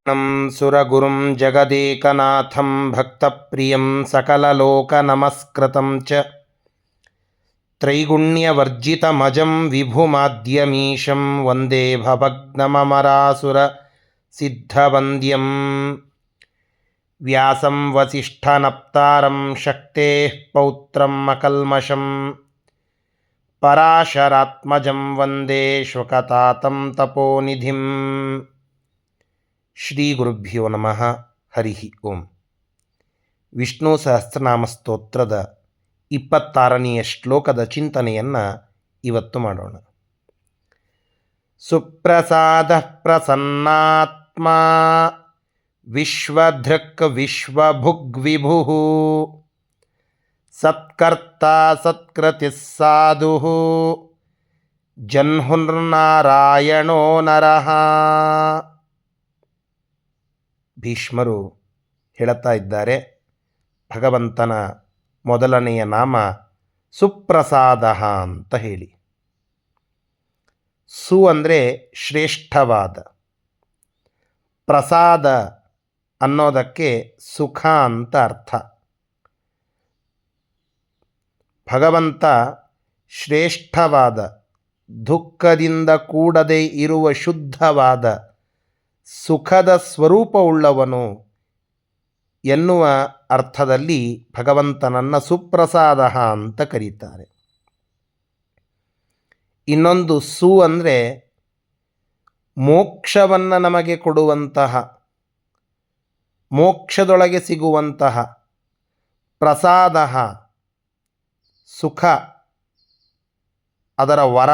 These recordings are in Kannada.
ನಂ ಸುರಗುರುಂ ಜಗದೇಕನಾಥಂ ಭಕ್ತಪ್ರಿಯಂ ಸಕಲಲೋಕನಮಸ್ಕೃತಂ ಚ ತ್ರೈಗುಣ್ಯವರ್ಜಿತಮಜಂ ವಿಭುಮಾದ್ಯಮೀಶಂ ವಂದೇ ಭವಗ್ನಮಮರಾಸುರಸಿದ್ಧವಂದ್ಯಂ ವ್ಯಾಸಂ ವಸಿಷ್ಠನಪ್ತಾರಂ ಶಕ್ತೇಃ ಪೌತ್ರಂ ಅಕಲ್ಮಷಂ ಪರಾಶರಾತ್ಮಜಂ ವಂದೇ ಶ್ವಕತಾತಂ ತಪೋನಿಧಿಂ. ಶ್ರೀ ಗುರುಭ್ಯೋ ನಮಃ. ಹರಿ ಓಂ. ವಿಷ್ಣು ಸಹಸ್ರನಾಮ ಸ್ತೋತ್ರದ 26ನೆಯ ಶ್ಲೋಕದ ಚಿಂತನೆಯನ್ನು ಇವತ್ತು ಮಾಡೋಣ. ಸುಪ್ರಸಾದ ಪ್ರಸನ್ನಾತ್ಮ ವಿಶ್ವಧೃಕ್ ವಿಶ್ವಭುಗ್ವಿಭು ಸತ್ಕರ್ತ ಸತ್ಕೃತಿ ಸಾಧು ಜನ್ಹುರ್ನಾರಾಯಣೋ ನರಃ. ಭೀಷ್ಮರು ಹೇಳುತ್ತಾ ಇದ್ದಾರೆ, ಭಗವಂತನ ಮೊದಲನೆಯ ನಾಮ ಸುಪ್ರಸಾದ ಅಂತ ಹೇಳಿ. ಸು ಅಂದರೆ ಶ್ರೇಷ್ಠವಾದ, ಪ್ರಸಾದ ಅನ್ನೋದಕ್ಕೆ ಸುಖ ಅಂತ ಅರ್ಥ. ಭಗವಂತ ಶ್ರೇಷ್ಠವಾದ, ದುಃಖದಿಂದ ಕೂಡದೇ ಇರುವ ಶುದ್ಧವಾದ ಸುಖದ ಸ್ವರೂಪವುಳ್ಳವನು ಎನ್ನುವ ಅರ್ಥದಲ್ಲಿ ಭಗವಂತನನ್ನು ಸುಪ್ರಸಾದ ಅಂತ ಕರೀತಾರೆ. ಇನ್ನೊಂದು ಸು ಅಂದರೆ ಮೋಕ್ಷವನ್ನು ನಮಗೆ ಕೊಡುವಂತಹ, ಮೋಕ್ಷದೊಳಗೆ ಸಿಗುವಂತಹ ಪ್ರಸಾದ, ಸುಖ, ಅದರ ವರ,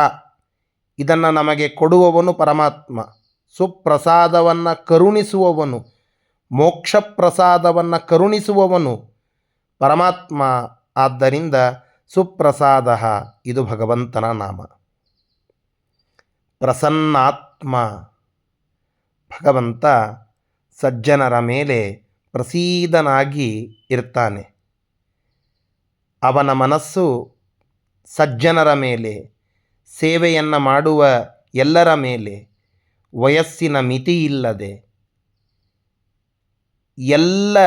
ಇದನ್ನು ನಮಗೆ ಕೊಡುವವನು ಪರಮಾತ್ಮ. ಸುಪ್ರಸಾದವನ್ನು ಕರುಣಿಸುವವನು, ಮೋಕ್ಷ ಪ್ರಸಾದವನ್ನು ಕರುಣಿಸುವವನು ಪರಮಾತ್ಮ. ಆದ್ದರಿಂದ ಸುಪ್ರಸಾದ ಇದು ಭಗವಂತನ ನಾಮ. ಪ್ರಸನ್ನಾತ್ಮ, ಭಗವಂತ ಸಜ್ಜನರ ಮೇಲೆ ಪ್ರಸೀದನಾಗಿ ಇರ್ತಾನೆ. ಅವನ ಮನಸ್ಸು ಸಜ್ಜನರ ಮೇಲೆ, ಸೇವೆಯನ್ನು ಮಾಡುವ ಎಲ್ಲರ ಮೇಲೆ, ವಯಸ್ಸಿನ ಮಿತಿ ಇಲ್ಲದೆ ಎಲ್ಲ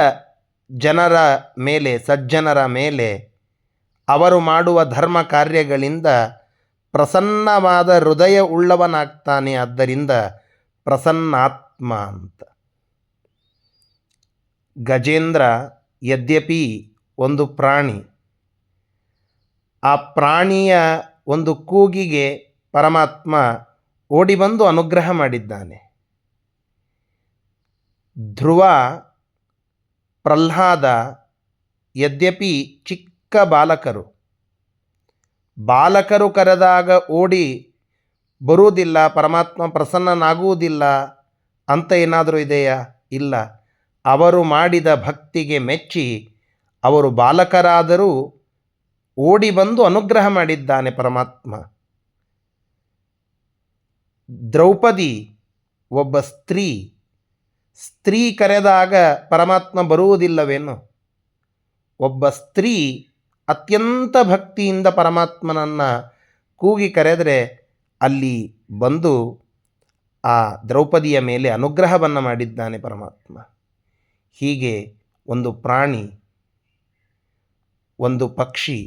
ಜನರ ಮೇಲೆ, ಸಜ್ಜನರ ಮೇಲೆ ಅವರು ಮಾಡುವ ಧರ್ಮ ಕಾರ್ಯಗಳಿಂದ ಪ್ರಸನ್ನವಾದ ಹೃದಯ ಉಳ್ಳವನಾಗ್ತಾನೆ. ಆದ್ದರಿಂದ ಪ್ರಸನ್ನಾತ್ಮ ಅಂತ. ಗಜೇಂದ್ರ ಯದ್ಯಪಿ ಒಂದು ಪ್ರಾಣಿ, ಆ ಪ್ರಾಣಿಯ ಒಂದು ಕೂಗಿಗೆ ಪರಮಾತ್ಮ ಓಡಿ ಬಂದು ಅನುಗ್ರಹ ಮಾಡಿದ್ದಾನೆ. ಧ್ರುವ, ಪ್ರಹ್ಲಾದ ಯದ್ಯಪಿ ಚಿಕ್ಕ ಬಾಲಕರು ಕರೆದಾಗ ಓಡಿ ಬರುವುದಿಲ್ಲ, ಪರಮಾತ್ಮ ಪ್ರಸನ್ನನಾಗುವುದಿಲ್ಲ ಅಂತ ಏನಾದರೂ ಇದೆಯಾ? ಇಲ್ಲ. ಅವರು ಮಾಡಿದ ಭಕ್ತಿಗೆ ಮೆಚ್ಚಿ ಅವರು ಬಾಲಕರಾದರೂ ಓಡಿ ಬಂದು ಅನುಗ್ರಹ ಮಾಡಿದ್ದಾನೆ ಪರಮಾತ್ಮ. ದ್ರೌಪದಿ ಒಬ್ಬ ಸ್ತ್ರೀ ಕರೆದಾಗ ಪರಮಾತ್ಮ ಬರುವುದಿಲ್ಲವೇನು? ಒಬ್ಬ ಸ್ತ್ರೀ ಅತ್ಯಂತ ಭಕ್ತಿಯಿಂದ ಪರಮಾತ್ಮನನ್ನು ಕೂಗಿ ಕರೆದರೆ ಅಲ್ಲಿ ಬಂದು ಆ ದ್ರೌಪದಿಯ ಮೇಲೆ ಅನುಗ್ರಹವನ್ನು ಮಾಡಿದ್ದಾನೆ ಪರಮಾತ್ಮ. ಹೀಗೆ ಒಂದು ಪ್ರಾಣಿ, ಒಂದು ಪಕ್ಷಿ,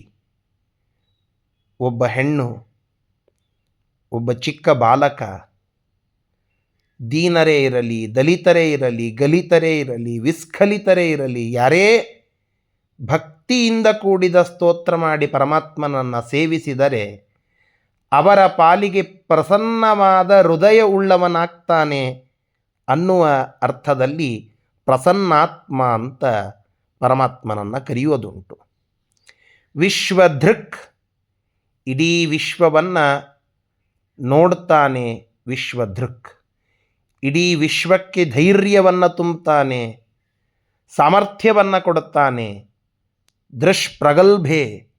ಒಬ್ಬ ಹೆಣ್ಣು, ಒಬ್ಬ ಚಿಕ್ಕ ಬಾಲಕ, ದೀನರೇ ಇರಲಿ, ದಲಿತರೇ ಇರಲಿ, ಗಲಿತರೇ ಇರಲಿ, ವಿಸ್ಖಲಿತರೇ ಇರಲಿ, ಯಾರೇ ಭಕ್ತಿಯಿಂದ ಕೂಡಿದ ಸ್ತೋತ್ರ ಮಾಡಿ ಪರಮಾತ್ಮನನ್ನು ಸೇವಿಸಿದರೆ ಅವರ ಪಾಲಿಗೆ ಪ್ರಸನ್ನವಾದ ಹೃದಯ ಉಳ್ಳವನಾಗ್ತಾನೆ ಅನ್ನುವ ಅರ್ಥದಲ್ಲಿ ಪ್ರಸನ್ನಾತ್ಮ ಅಂತ ಪರಮಾತ್ಮನನ್ನು ಕರೆಯುವುದುಂಟು. ವಿಶ್ವಧೃಕ್, ಇಡೀ ವಿಶ್ವವನ್ನು ನೋಡ್ತಾನೆ ವಿಶ್ವಧೃಕ್. ಇಡೀ ವಿಶ್ವಕ್ಕೆ ಧೈರ್ಯವನ್ನು ತುಂಬುತ್ತಾನೆ, ಸಾಮರ್ಥ್ಯವನ್ನು ಕೊಡುತ್ತಾನೆ.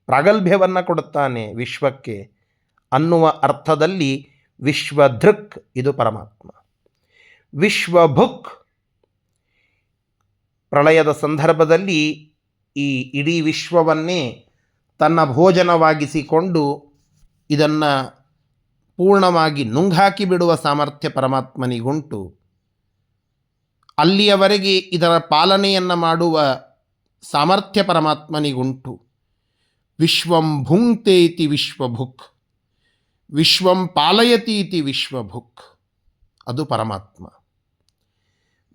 ಪ್ರಾಗಲ್ಭ್ಯವನ್ನು ಕೊಡುತ್ತಾನೆ ವಿಶ್ವಕ್ಕೆ ಅನ್ನುವ ಅರ್ಥದಲ್ಲಿ ವಿಶ್ವಧೃಕ್ ಇದು ಪರಮಾತ್ಮ. ವಿಶ್ವಭುಕ್, ಪ್ರಳಯದ ಸಂದರ್ಭದಲ್ಲಿ ಈ ಇಡೀ ವಿಶ್ವವನ್ನೇ ತನ್ನ ಭೋಜನವಾಗಿಸಿಕೊಂಡು ಇದನ್ನು ಪೂರ್ಣವಾಗಿ ನುಂಗಾಕಿ ಬಿಡುವ ಸಾಮರ್ಥ್ಯ ಪರಮಾತ್ಮನಿಗುಂಟು. ಅಲ್ಲಿಯವರೆಗೆ ಇದರ ಪಾಲನೆಯನ್ನು ಮಾಡುವ ಸಾಮರ್ಥ್ಯ ಪರಮಾತ್ಮನಿಗುಂಟು. ವಿಶ್ವಂ ಭುಂಕ್ತೆ ಇತಿ ವಿಶ್ವಭುಕ್, ವಿಶ್ವಂ ಪಾಲಯತಿ ಇತಿ ವಿಶ್ವಭುಕ್. ಅದು ಪರಮಾತ್ಮ.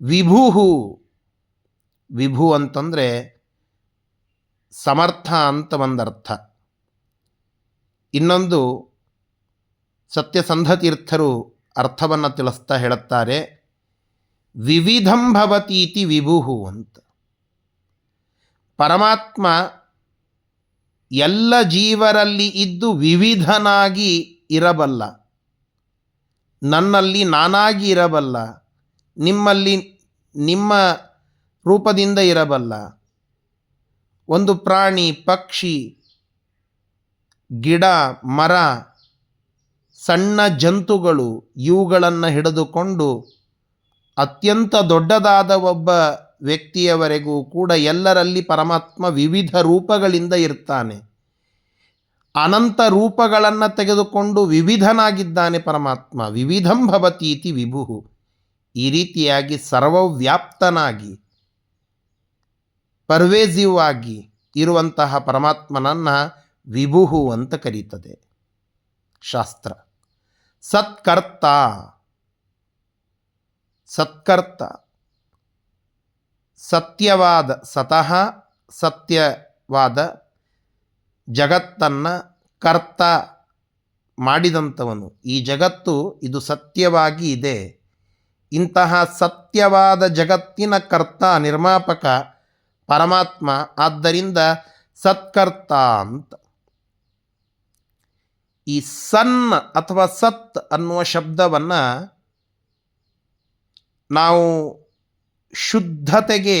ವಿಭು, ವಿಭು ಅಂತಂದರೆ ಸಮರ್ಥ ಅಂತ ಒಂದರ್ಥ. ಇನ್ನೊಂದು ಸತ್ಯಸಂಧ ತೀರ್ಥರು ಅರ್ಥವನ್ನು ತಿಳಿಸ್ತಾ ಹೇಳುತ್ತಾರೆ, ವಿವಿಧಂ ಭವತೀತಿ ವಿಭು ಅಂತ. ಪರಮಾತ್ಮ ಎಲ್ಲ ಜೀವರಲ್ಲಿ ಇದ್ದು ವಿವಿಧನಾಗಿ ಇರಬಲ್ಲ, ನನ್ನಲ್ಲಿ ನಾನಾಗಿ ಇರಬಲ್ಲ, ನಿಮ್ಮಲ್ಲಿ ನಿಮ್ಮ ರೂಪದಿಂದ ಇರಬಲ್ಲ. ಒಂದು ಪ್ರಾಣಿ, ಪಕ್ಷಿ, ಗಿಡ, ಮರ, ಸಣ್ಣ ಜಂತುಗಳು ಇವುಗಳನ್ನು ಹಿಡಿದುಕೊಂಡು ಅತ್ಯಂತ ದೊಡ್ಡದಾದ ಒಬ್ಬ ವ್ಯಕ್ತಿಯವರೆಗೂ ಕೂಡ ಎಲ್ಲರಲ್ಲಿ ಪರಮಾತ್ಮ ವಿವಿಧ ರೂಪಗಳಿಂದ ಇರ್ತಾನೆ. ಅನಂತ ರೂಪಗಳನ್ನು ತೆಗೆದುಕೊಂಡು ವಿವಿಧನಾಗಿದ್ದಾನೆ ಪರಮಾತ್ಮ. ವಿವಿಧಂ ಭವತೀತಿ ವಿಭು. ಈ ರೀತಿಯಾಗಿ ಸರ್ವವ್ಯಾಪ್ತನಾಗಿ ಪರ್ವೇಸಿವ್ ಆಗಿ ಇರುವಂತಹ ಪರಮಾತ್ಮನನ್ನು ವಿಭು ಅಂತ ಕರೀತದೆ ಶಾಸ್ತ್ರ. ಸತ್ಕರ್ತ, ಸತ್ಕರ್ತ ಸತ್ಯವಾದ, ಸತಃ ಸತ್ಯವಾದ ಜಗತ್ತನ್ನು ಕರ್ತ ಮಾಡಿದಂಥವನು. ಈ ಜಗತ್ತು ಇದು ಸತ್ಯವಾಗಿ ಇದೆ. ಇಂತಹ ಸತ್ಯವಾದ ಜಗತ್ತಿನ ಕರ್ತ, ನಿರ್ಮಾಪಕ ಪರಮಾತ್ಮ. ಆದ್ದರಿಂದ ಸತ್ಕರ್ತ ಅಂತ. ಈ ಸನ್ ಅಥವಾ ಸತ್ ಅನ್ನುವ ಶಬ್ದವನ್ನು ನಾವು ಶುದ್ಧತೆಗೆ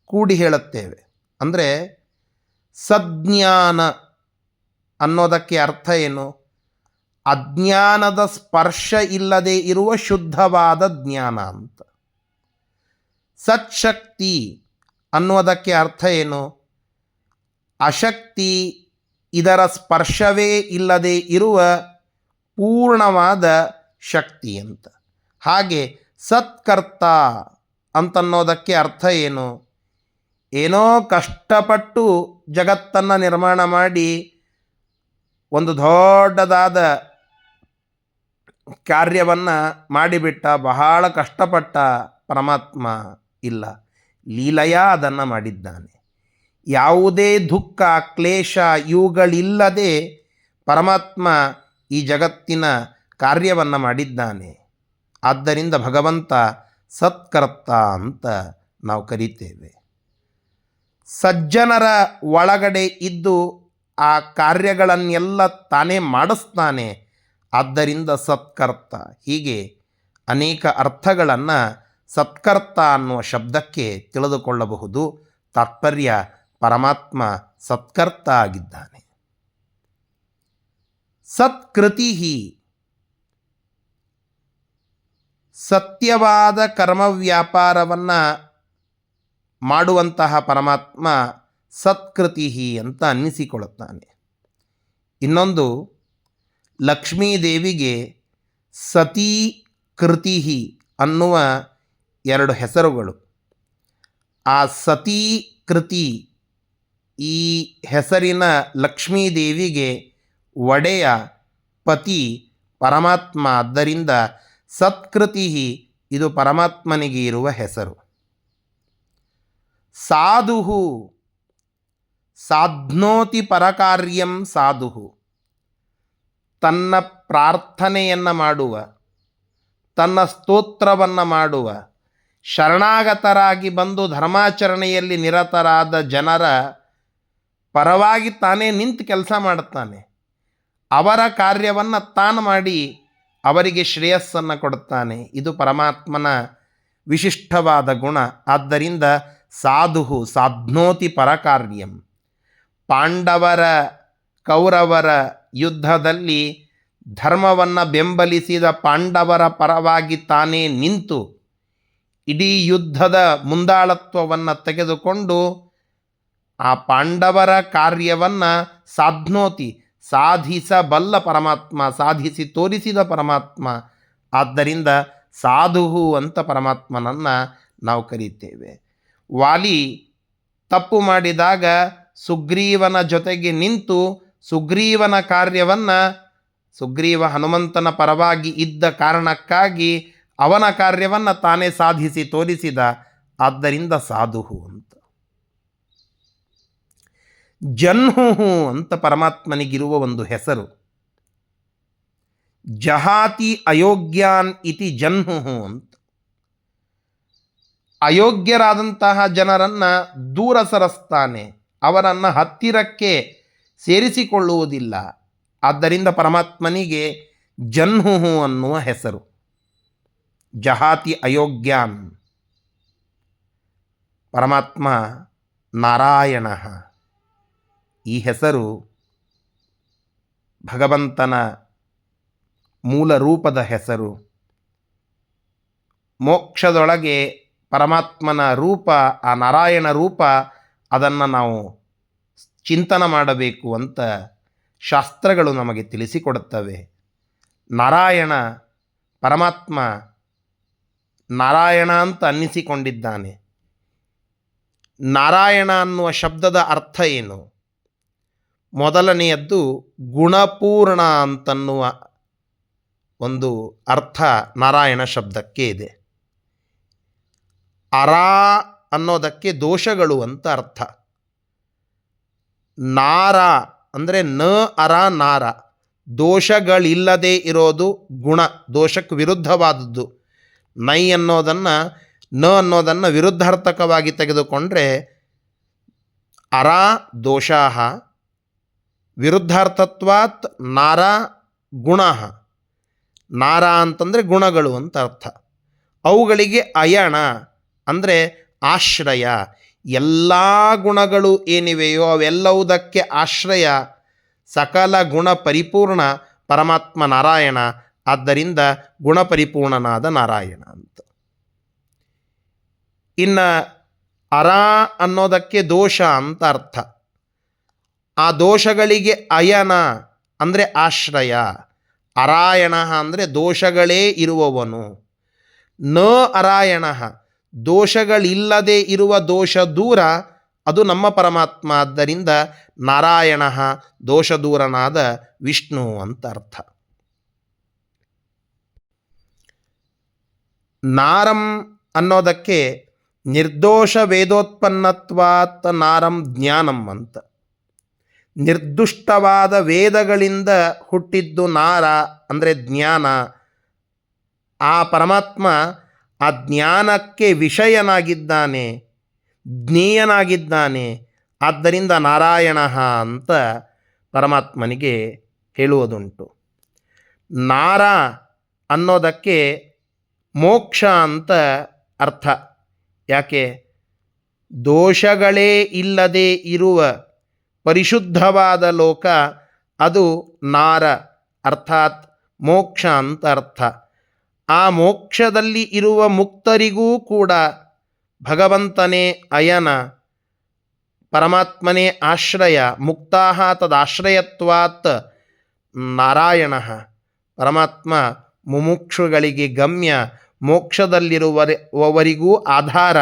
ಕೂಡಿ ಹೇಳುತ್ತೇವೆ. ಅಂದರೆ ಸಜ್ಞಾನ ಅನ್ನೋದಕ್ಕೆ ಅರ್ಥ ಏನು? ಅಜ್ಞಾನದ ಸ್ಪರ್ಶ ಇಲ್ಲದೆ ಇರುವ ಶುದ್ಧವಾದ ಜ್ಞಾನ ಅಂತ. ಸತ್ಶಕ್ತಿ ಅನ್ನೋದಕ್ಕೆ ಅರ್ಥ ಏನು? ಅಶಕ್ತಿ, ಇದರ ಸ್ಪರ್ಶವೇ ಇಲ್ಲದೆ ಇರುವ ಪೂರ್ಣವಾದ ಶಕ್ತಿ ಅಂತ. ಹಾಗೆ ಸತ್ಕರ್ತ ಅಂತನ್ನೋದಕ್ಕೆ ಅರ್ಥ ಏನು? ಏನೋ ಕಷ್ಟಪಟ್ಟು ಜಗತ್ತನ್ನು ನಿರ್ಮಾಣ ಮಾಡಿ ಒಂದು ದೊಡ್ಡದಾದ ಕಾರ್ಯವನ್ನು ಮಾಡಿಬಿಟ್ಟ, ಬಹಳ ಕಷ್ಟಪಟ್ಟ ಪರಮಾತ್ಮ ಇಲ್ಲ. ಲೀಲೆಯ ಅದನ್ನು ಮಾಡಿದ್ದಾನೆ. ಯಾವುದೇ ದುಃಖ, ಕ್ಲೇಶ ಇವುಗಳಿಲ್ಲದೆ ಪರಮಾತ್ಮ ಈ ಜಗತ್ತಿನ ಕಾರ್ಯವನ್ನು ಮಾಡಿದ್ದಾನೆ. ಆದ್ದರಿಂದ ಭಗವಂತ ಸತ್ಕರ್ತ ಅಂತ ನಾವು ಕರೀತೇವೆ. ಸಜ್ಜನರ ಒಳಗಡೆ ಇದ್ದು ಆ ಕಾರ್ಯಗಳನ್ನೆಲ್ಲ ತಾನೇ ಮಾಡಿಸ್ತಾನೆ. ಆದ್ದರಿಂದ ಸತ್ಕರ್ತ. ಹೀಗೆ ಅನೇಕ ಅರ್ಥಗಳನ್ನು ಸತ್ಕರ್ತ ಅನ್ನುವ ಶಬ್ದಕ್ಕೆ ತಿಳಿದುಕೊಳ್ಳಬಹುದು. ತಾತ್ಪರ್ಯ, ಪರಮಾತ್ಮ ಸತ್ಕರ್ತ ಆಗಿದ್ದಾನೆ. ಸತ್ಕೃತಿ, ಸತ್ಯವಾದ ಕರ್ಮ ವ್ಯಾಪಾರವನ್ನು ಮಾಡುವಂತಹ ಪರಮಾತ್ಮ ಸತ್ಕೃತಿ ಅಂತ ಅನ್ನಿಸಿಕೊಳ್ಳುತ್ತಾನೆ. ಇನ್ನೊಂದು, ಲಕ್ಷ್ಮೀದೇವಿಗೆ ಸತೀ ಕೃತಿ ಅನ್ನುವ ಎರಡು ಹೆಸರುಗಳು. ಆ ಸತೀ ಕೃತಿ ಈ ಹೆಸರಿನ ಲಕ್ಷ್ಮೀದೇವಿಗೆ ಒಡೆಯ, ಪತಿ ಪರಮಾತ್ಮ. ಆದ್ದರಿಂದ ಸತ್ಕೃತಿ ಇದು ಪರಮಾತ್ಮನಿಗೆ ಇರುವ ಹೆಸರು. ಸಾಧು, ಸಾಧ್ನೋತಿ ಪರಕಾರ್ಯಂ ಸಾಧು. ತನ್ನ ಪ್ರಾರ್ಥನೆಯನ್ನು ಮಾಡುವ, ತನ್ನ ಸ್ತೋತ್ರವನ್ನು ಮಾಡುವ, ಶರಣಾಗತರಾಗಿ ಬಂದು ಧರ್ಮಾಚರಣೆಯಲ್ಲಿ ನಿರತರಾದ ಜನರ ಪರವಾಗಿ ತಾನೇ ನಿಂತು ಕೆಲಸ ಮಾಡುತ್ತಾನೆ. ಅವರ ಕಾರ್ಯವನ್ನು ತಾನು ಮಾಡಿ ಅವರಿಗೆ ಶ್ರೇಯಸ್ಸನ್ನು ಕೊಡುತ್ತಾನೆ. ಇದು ಪರಮಾತ್ಮನ ವಿಶಿಷ್ಟವಾದ ಗುಣ. ಆದ್ದರಿಂದ ಸಾಧು, ಸಾಧ್ನೋತಿ ಪರಕಾರ್ಯಂ. ಪಾಂಡವರ ಕೌರವರ ಯುದ್ಧದಲ್ಲಿ ಧರ್ಮವನ್ನು ಬೆಂಬಲಿಸಿದ ಪಾಂಡವರ ಪರವಾಗಿ ತಾನೇ ನಿಂತು ಇಡೀ ಯುದ್ಧದ ಮುಂದಾಳತ್ವವನ್ನು ತೆಗೆದುಕೊಂಡು ಆ ಪಾಂಡವರ ಕಾರ್ಯವನ್ನು ಸಾಧ್ನೋತಿ, ಸಾಧಿಸಬಲ್ಲ ಪರಮಾತ್ಮ, ಸಾಧಿಸಿ ತೋರಿಸಿದ ಪರಮಾತ್ಮ. ಆದ್ದರಿಂದ ಸಾಧು ಅಂತ ಪರಮಾತ್ಮನನ್ನು ನಾವು ಕರೀತೇವೆ. ವಾಲಿ ತಪ್ಪು ಮಾಡಿದಾಗ ಸುಗ್ರೀವನ ಜೊತೆಗೆ ನಿಂತು ಸುಗ್ರೀವನ ಕಾರ್ಯವನ್ನು, ಸುಗ್ರೀವ ಹನುಮಂತನ ಪರವಾಗಿ ಇದ್ದ ಕಾರಣಕ್ಕಾಗಿ ಅವನ ಕಾರ್ಯವನ್ನು ತಾನೇ ಸಾಧಿಸಿ ತೋರಿಸಿದ. ಆದ್ದರಿಂದ ಸಾಧು ಅಂತ. ಜನ್ಹು ಅಂತ ಪರಮಾತ್ಮನಿಗಿರುವ ಒಂದು ಹೆಸರು. ಜಹಾತಿ ಅಯೋಗ್ಯಾನ್ ಇತಿ ಜನ್ಹು ಅಂತ. ಅಯೋಗ್ಯರಾದಂತಹ ಜನರನ್ನು ದೂರ ಸರಿಸ್ತಾನೆ, ಅವರನ್ನು ಹತ್ತಿರಕ್ಕೆ ಸೇರಿಸಿಕೊಳ್ಳುವುದಿಲ್ಲ. ಆದ್ದರಿಂದ ಪರಮಾತ್ಮನಿಗೆ ಜನ್ಹು ಅನ್ನುವ ಹೆಸರು. ಜಹಾತಿ ಅಯೋಗ್ಯಾನ್. ಪರಮಾತ್ಮ ನಾರಾಯಣ. ಈ ಹೆಸರು ಭಗವಂತನ ಮೂಲ ರೂಪದ ಹೆಸರು. ಮೋಕ್ಷದೊಳಗೆ ಪರಮಾತ್ಮನ ರೂಪ, ಆ ನಾರಾಯಣ ರೂಪ, ಅದನ್ನು ನಾವು ಚಿಂತನೆ ಮಾಡಬೇಕು ಅಂತ ಶಾಸ್ತ್ರಗಳು ನಮಗೆ ತಿಳಿಸಿಕೊಡುತ್ತವೆ. ನಾರಾಯಣ ಪರಮಾತ್ಮ ನಾರಾಯಣ ಅಂತ ಅನ್ನಿಸಿಕೊಂಡಿದ್ದಾನೆ. ನಾರಾಯಣ ಅನ್ನುವ ಶಬ್ದದ ಅರ್ಥ ಏನು? ಮೊದಲನೆಯದ್ದು ಗುಣಪೂರ್ಣ ಅಂತನ್ನುವ ಒಂದು ಅರ್ಥ ನಾರಾಯಣ ಶಬ್ದಕ್ಕೆ ಇದೆ. ಅರ ಅನ್ನೋದಕ್ಕೆ ದೋಷಗಳು ಅಂತ ಅರ್ಥ. ನಾರ ಅಂದರೆ ನ ಅರ ನಾರ, ದೋಷಗಳಿಲ್ಲದೆ ಇರೋದು ಗುಣ, ದೋಷಕ್ಕೆ ವಿರುದ್ಧವಾದದ್ದು. ನೈ ಅನ್ನೋದನ್ನು, ನ ಅನ್ನೋದನ್ನು ವಿರುದ್ಧಾರ್ಥಕವಾಗಿ ತೆಗೆದುಕೊಂಡ್ರೆ ಅರ ದೋಷಾಹ, ವಿರುದ್ಧಾರ್ಥತ್ವಾತ್ ನಾರ ಗುಣ. ನಾರ ಅಂತಂದರೆ ಗುಣಗಳು ಅಂತ ಅರ್ಥ. ಅವುಗಳಿಗೆ ಅಯಣ ಅಂದರೆ ಆಶ್ರಯ. ಎಲ್ಲ ಗುಣಗಳು ಏನಿವೆಯೋ ಅವೆಲ್ಲವುದಕ್ಕೆ ಆಶ್ರಯ, ಸಕಲ ಗುಣ ಪರಿಪೂರ್ಣ ಪರಮಾತ್ಮ ನಾರಾಯಣ. ಆದ್ದರಿಂದ ಗುಣಪರಿಪೂರ್ಣನಾದ ನಾರಾಯಣ ಅಂತ. ಇನ್ನು ಅರ ಅನ್ನೋದಕ್ಕೆ ದೋಷ ಅಂತ ಅರ್ಥ. ಆ ದೋಷಗಳಿಗೆ ಅಯನ ಅಂದರೆ ಆಶ್ರಯ. ಅರಾಯಣ ಅಂದರೆ ದೋಷಗಳೇ ಇರುವವನು. ನ ಅರಾಯಣ ದೋಷಗಳಿಲ್ಲದೆ ಇರುವ ದೋಷ ದೂರ, ಅದು ನಮ್ಮ ಪರಮಾತ್ಮ. ಆದ್ದರಿಂದ ನಾರಾಯಣ ದೋಷ ದೂರನಾದ ವಿಷ್ಣು ಅಂತ ಅರ್ಥ. ನಾರಂ ಅನ್ನೋದಕ್ಕೆ ನಿರ್ದೋಷ ವೇದೋತ್ಪನ್ನತ್ವಾತ್ ನಾರಂ ಜ್ಞಾನಂ ಅಂತ. ನಿರ್ದುಷ್ಟವಾದ ವೇದಗಳಿಂದ ಹುಟ್ಟಿದ್ದು ನಾರ ಅಂದರೆ ಜ್ಞಾನ. ಆ ಪರಮಾತ್ಮ ಆ ಜ್ಞಾನಕ್ಕೆ ವಿಷಯನಾಗಿದ್ದಾನೆ, ಜ್ಞೇಯನಾಗಿದ್ದಾನೆ. ಆದ್ದರಿಂದ ನಾರಾಯಣ ಅಂತ ಪರಮಾತ್ಮನಿಗೆ ಹೇಳುವುದುಂಟು. ನಾರ ಅನ್ನೋದಕ್ಕೆ ಮೋಕ್ಷ ಅಂತ ಅರ್ಥ. ಯಾಕೆ? ದೋಷಗಳೇ ಇಲ್ಲದೆ ಇರುವ ಪರಿಶುದ್ಧವಾದ ಲೋಕ ಅದು ನಾರ, ಅರ್ಥಾತ್ ಮೋಕ್ಷ ಅಂತ ಅರ್ಥ. ಆ ಮೋಕ್ಷದಲ್ಲಿ ಇರುವ ಮುಕ್ತರಿಗೂ ಕೂಡ ಭಗವಂತನೇ ಅಯನ, ಪರಮಾತ್ಮನೇ ಆಶ್ರಯ. ಮುಕ್ತಾಹ ತದಾಶ್ರಯತ್ವಾತ್ ನಾರಾಯಣ. ಪರಮಾತ್ಮ ಮುಮುಕ್ಷುಗಳಿಗೆ ಗಮ್ಯ, ಮೋಕ್ಷದಲ್ಲಿರುವವರಿಗೂ ಆಧಾರ.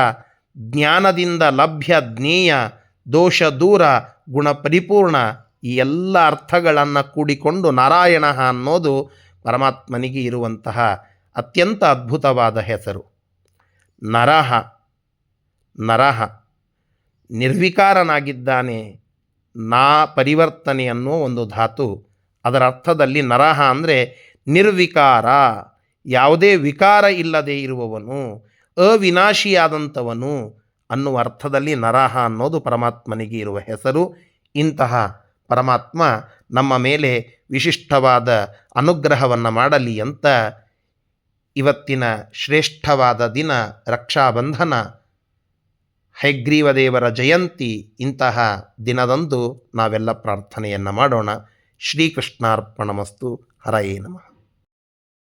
ಜ್ಞಾನದಿಂದ ಲಭ್ಯ, ಜ್ಞೇಯ, ದೋಷ ದೂರ, ಗುಣ ಪರಿಪೂರ್ಣ. ಈ ಎಲ್ಲ ಅರ್ಥಗಳನ್ನು ಕೂಡಿಕೊಂಡು ನಾರಾಯಣ ಅನ್ನೋದು ಪರಮಾತ್ಮನಿಗೆ ಇರುವಂತಹ ಅತ್ಯಂತ ಅದ್ಭುತವಾದ ಹೆಸರು. ನರಹ, ನರಹ ನಿರ್ವಿಕಾರನಾಗಿದ್ದಾನೆ. ನಾ ಪರಿವರ್ತನೆ ಅನ್ನೋ ಒಂದು ಧಾತು. ಅದರ ಅರ್ಥದಲ್ಲಿ ನರಹ ಅಂದರೆ ನಿರ್ವಿಕಾರ, ಯಾವುದೇ ವಿಕಾರ ಇಲ್ಲದೆ ಇರುವವನು, ಅವಿನಾಶಿಯಾದಂಥವನು ಅನ್ನುವ ಅರ್ಥದಲ್ಲಿ ನರಹ ಅನ್ನೋದು ಪರಮಾತ್ಮನಿಗೆ ಇರುವ ಹೆಸರು. ಇಂತಹ ಪರಮಾತ್ಮ ನಮ್ಮ ಮೇಲೆ ವಿಶಿಷ್ಟವಾದ ಅನುಗ್ರಹವನ್ನು ಮಾಡಲಿ ಅಂತ ಇವತ್ತಿನ ಶ್ರೇಷ್ಠವಾದ ದಿನ ರಕ್ಷಾಬಂಧನ, ಹಯಗ್ರೀವದೇವರ ಜಯಂತಿ. ಇಂತಹ ದಿನದಂದು ನಾವೆಲ್ಲ ಪ್ರಾರ್ಥನೆಯನ್ನು ಮಾಡೋಣ. ಶ್ರೀಕೃಷ್ಣಾರ್ಪಣಮಸ್ತು. ಹರಯೇ ನಮಃ.